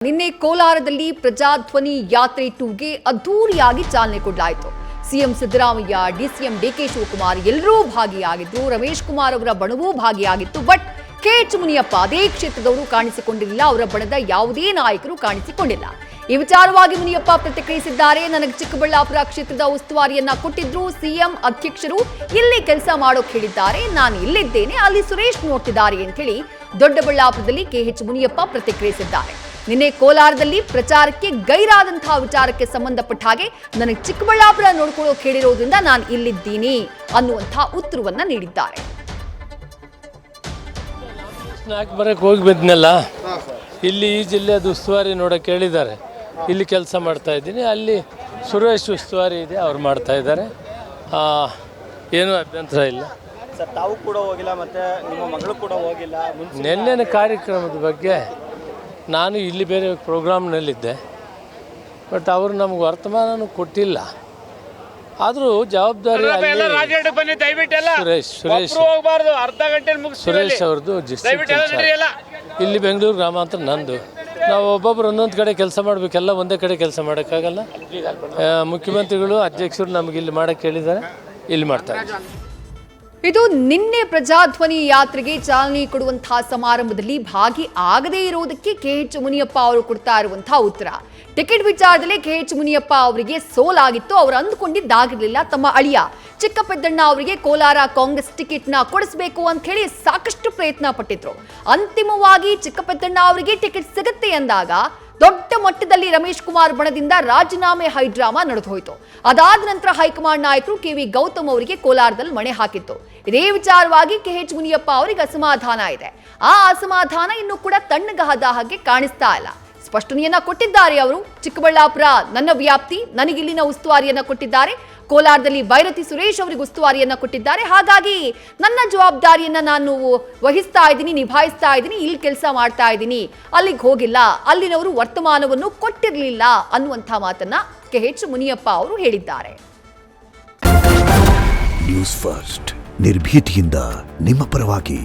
ನಿನ್ನೆ ಕೋಲಾರದಲ್ಲಿ ಪ್ರಜಾಧ್ವನಿ ಯಾತ್ರೆ 2ಗೆ ಅದ್ದೂರಿಯಾಗಿ ಚಾಲನೆ ಕೊಡಲಾಯಿತು. ಸಿಎಂ ಸಿದ್ದರಾಮಯ್ಯ, ಡಿಸಿಎಂ ಡಿಕೆ ಶಿವಕುಮಾರ್ ಎಲ್ಲರೂ ಭಾಗಿಯಾಗಿದ್ರು. ರಮೇಶ್ ಕುಮಾರ್ ಅವರ ಬಣವೂ ಭಾಗಿಯಾಗಿತ್ತು. ಬಟ್ ಕೆಎಚ್ ಮುನಿಯಪ್ಪ ಅದೇ ಕ್ಷೇತ್ರದವರು ಕಾಣಿಸಿಕೊಂಡಿರಲಿಲ್ಲ. ಅವರ ಬಣದ ಯಾವುದೇ ನಾಯಕರು ಕಾಣಿಸಿಕೊಂಡಿಲ್ಲ. ಈ ವಿಚಾರವಾಗಿ ಮುನಿಯಪ್ಪ ಪ್ರತಿಕ್ರಿಯಿಸಿದ್ದಾರೆ. ನನಗೆ ಚಿಕ್ಕಬಳ್ಳಾಪುರ ಕ್ಷೇತ್ರದ ಉಸ್ತುವಾರಿಯನ್ನ ಕೊಟ್ಟಿದ್ರು. ಸಿಎಂ ಅಧ್ಯಕ್ಷರು ಇಲ್ಲಿ ಕೆಲಸ ಮಾಡೋಕೆ ಹೇಳಿದ್ದಾರೆ. ನಾನು ಇಲ್ಲಿದ್ದೇನೆ, ಅಲ್ಲಿ ಸುರೇಶ್ ನೋಡ್ತಿದ್ದಾರೆ ಅಂತ ಹೇಳಿ ದೊಡ್ಡಬಳ್ಳಾಪುರದಲ್ಲಿ ಕೆಎಚ್ ಮುನಿಯಪ್ಪ ಪ್ರತಿಕ್ರಿಯಿಸಿದ್ದಾರೆ. ನಿನ್ನೆ ಕೋಲಾರದಲ್ಲಿ ಪ್ರಚಾರಕ್ಕೆ ಗೈರಾದಂತಹ ವಿಚಾರಕ್ಕೆ ಸಂಬಂಧಪಟ್ಟ ಹಾಗೆ ನನಗೆ ಚಿಕ್ಕಬಳ್ಳಾಪುರ ನೋಡ್ಕೊಳ್ಳೋಕೆ ಹೇಳಿರೋದ್ರಿಂದ ನಾನು ಇಲ್ಲಿದ್ದೀನಿ ಅನ್ನುವಂತಹ ಉತ್ತರವನ್ನ ನೀಡಿದ್ದಾರೆ. ಬರಕ್ಕೆ ಹೋಗಿ ಬಂದ್ನಲ್ಲ, ಇಲ್ಲಿ ಈ ಜಿಲ್ಲೆಯದು ಉಸ್ತುವಾರಿ ನೋಡೋಕೆ ಹೇಳಿದ್ದಾರೆ. ಇಲ್ಲಿ ಕೆಲಸ ಮಾಡ್ತಾ ಇದ್ದೀನಿ. ಅಲ್ಲಿ ಸುರೇಶ್ ಉಸ್ತುವಾರಿ ಇದೆ, ಅವ್ರು ಮಾಡ್ತಾ ಇದ್ದಾರೆ. ಏನೂ ಅಭ್ಯಂತರ ಇಲ್ಲ ಸರ್. ತಾವು ಕೂಡ ಹೋಗಿಲ್ಲ, ಮತ್ತೆ ನಿಮ್ಮ ಮಗಳು ಕೂಡ ಹೋಗಿಲ್ಲ. ನಿನ್ನೆನ ಕಾರ್ಯಕ್ರಮದ ಬಗ್ಗೆ ನಾನು ಇಲ್ಲಿ ಬೇರೆ ಪ್ರೋಗ್ರಾಮ್ನಲ್ಲಿದ್ದೆ. ಬಟ್ ಅವರು ನಮ್ಗೆ ವರ್ತಮಾನನೂ ಕೊಟ್ಟಿಲ್ಲ. ಆದರೂ ಜವಾಬ್ದಾರಿ ಸುರೇಶ್ ಅವ್ರದ್ದು ಇಲ್ಲಿ ಬೆಂಗಳೂರು ಗ್ರಾಮಾಂತರ ನಂದು. ನಾವು ಒಬ್ಬೊಬ್ರು ಒಂದೊಂದು ಕಡೆ ಕೆಲಸ ಮಾಡಬೇಕೆಲ್ಲ, ಒಂದೇ ಕಡೆ ಕೆಲಸ ಮಾಡೋಕ್ಕಾಗಲ್ಲ. ಮುಖ್ಯಮಂತ್ರಿಗಳು ಅಧ್ಯಕ್ಷರು ನಮಗೆ ಇಲ್ಲಿ ಮಾಡೋಕ್ಕೆ ಹೇಳಿದ್ದಾರೆ, ಇಲ್ಲಿ ಮಾಡ್ತಾರೆ. ಇದು ನಿನ್ನೆ ಪ್ರಜಾಧ್ವನಿ ಯಾತ್ರೆಗೆ ಚಾಲನೆ ಕೊಡುವಂತಹ ಸಮಾರಂಭದಲ್ಲಿ ಭಾಗಿ ಆಗದೇ ಇರುವುದಕ್ಕೆ ಕೆಎಚ್ ಮುನಿಯಪ್ಪ ಅವರು ಕೊಡ್ತಾ ಇರುವಂತಹ ಉತ್ತರ. ಟಿಕೆಟ್ ವಿಚಾರದಲ್ಲಿ ಕೆಎಚ್ ಮುನಿಯಪ್ಪ ಅವರಿಗೆ ಸೋಲಾಗಿತ್ತು. ಅವರು ಅಂದುಕೊಂಡಿದ್ದಾಗಿರಲಿಲ್ಲ. ತಮ್ಮ ಅಳಿಯ ಚಿಕ್ಕಪೆದ್ದಣ್ಣ ಅವರಿಗೆ ಕೋಲಾರ ಕಾಂಗ್ರೆಸ್ ಟಿಕೆಟ್ನ ಕೊಡಿಸಬೇಕು ಅಂತ ಹೇಳಿ ಸಾಕಷ್ಟು ಪ್ರಯತ್ನ ಪಟ್ಟಿದ್ರು. ಅಂತಿಮವಾಗಿ ಚಿಕ್ಕಪೆದ್ದಣ್ಣ ಅವರಿಗೆ ಟಿಕೆಟ್ ಸಿಗುತ್ತೆ ಎಂದಾಗ ದೊಡ್ಡ ಮಟ್ಟದಲ್ಲಿ ರಮೇಶ್ ಕುಮಾರ್ ಬಣದಿಂದ ರಾಜೀನಾಮೆ ಹೈಡ್ರಾಮಾ ನಡೆದು ಹೋಯಿತು. ಅದಾದ ನಂತರ ಹೈಕಮಾಂಡ್ ನಾಯಕರು ಕೆವಿ ಗೌತಮ್ ಅವರಿಗೆ ಕೋಲಾರದಲ್ಲಿ ಮಣೆ ಹಾಕಿತ್ತು. ಇದೇ ವಿಚಾರವಾಗಿ ಕೆಎಚ್ ಮುನಿಯಪ್ಪ ಅವರಿಗೆ ಅಸಮಾಧಾನ ಇದೆ. ಆ ಅಸಮಾಧಾನ ಇನ್ನೂ ಕೂಡ ತಣ್ಣಗಾದ ಹಾಗೆ ಕಾಣಿಸ್ತಾ ಇಲ್ಲ. ಸ್ಪಷ್ಟನೆಯನ್ನ ಕೊಟ್ಟಿದ್ದಾರೆ ಅವರು. ಚಿಕ್ಕಬಳ್ಳಾಪುರ ನನ್ನ ವ್ಯಾಪ್ತಿ, ನನಗಿಲ್ಲಿನ ಉಸ್ತುವಾರಿಯನ್ನ ಕೊಟ್ಟಿದ್ದಾರೆ. ಕೋಲಾರದಲ್ಲಿ ಬೈರತಿ ಸುರೇಶ್ ಅವರಿಗೆ ಉಸ್ತುವಾರಿಯನ್ನ ಕೊಟ್ಟಿದ್ದಾರೆ. ಹಾಗಾಗಿ ನನ್ನ ಜವಾಬ್ದಾರಿಯನ್ನ ನಾನು ವಹಿಸ್ತಾ ಇದ್ದೀನಿ, ನಿಭಾಯಿಸ್ತಾ ಇದ್ದೀನಿ, ಇಲ್ಲಿ ಕೆಲಸ ಮಾಡ್ತಾ ಇದ್ದೀನಿ, ಅಲ್ಲಿಗೆ ಹೋಗಿಲ್ಲ, ಅಲ್ಲಿನವರು ವರ್ತಮಾನವನ್ನು ಕೊಟ್ಟಿರಲಿಲ್ಲ ಅನ್ನುವಂಥ ಮಾತನ್ನ ಕೆಎಚ್ ಮುನಿಯಪ್ಪ ಅವರು ಹೇಳಿದ್ದಾರೆ. ನ್ಯೂಸ್ ಫಸ್ಟ್ ನಿರ್ಭೀತಿಯಿಂದ ನಿಮ್ಮ ಪರವಾಗಿ.